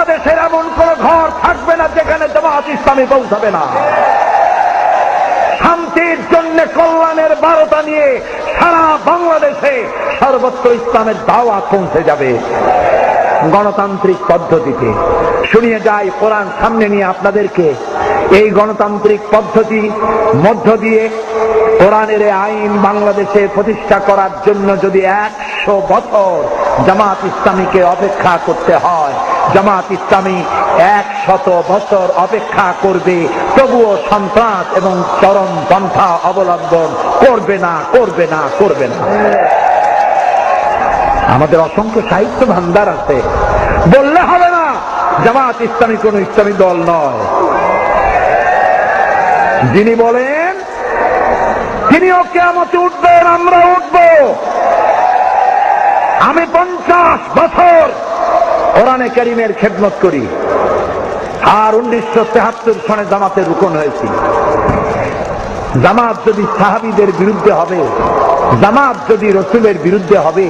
বাংলাদেশের এমন কোন ঘর থাকবে না যেখানে জামাত ইসলামী পৌঁছাবে না। শান্তির জন্য কল্যাণের বার্তা নিয়ে সারা বাংলাদেশে সর্বত্র ইসলামের দাওয়াত পৌঁছে যাবে গণতান্ত্রিক পদ্ধতিতে। শুনিয়ে যাই কোরআন সামনে নিয়ে আপনাদেরকে, এই গণতান্ত্রিক পদ্ধতি মধ্য দিয়ে কোরআনের আইন বাংলাদেশে প্রতিষ্ঠা করার জন্য যদি 100 বছর জামাত ইসলামীকে অপেক্ষা করতে হয়, জামাত ইসলামী 100 বছর অপেক্ষা করবে, তবুও সন্ত্রাস এবং চরম পন্থা অবলম্বন করবে না, করবে না, করবে না। আমাদের অসংখ্য সাহিত্য ভান্ডার আছে, বললে হবে না জামাত ইসলামী কোন ইসলামী দল নয়। যিনি বলেন তিনিও কিয়ামতে উঠবেন, আমরা উঠব। আমি 50 বছর কোরআনে কারীমের খেদমত করি, আর 1973 সনে জামাতের রুকন হয়েছি। জামাত যদি সাহাবীদের বিরুদ্ধে হবে, জামাত যদি রসুলের বিরুদ্ধে হবে,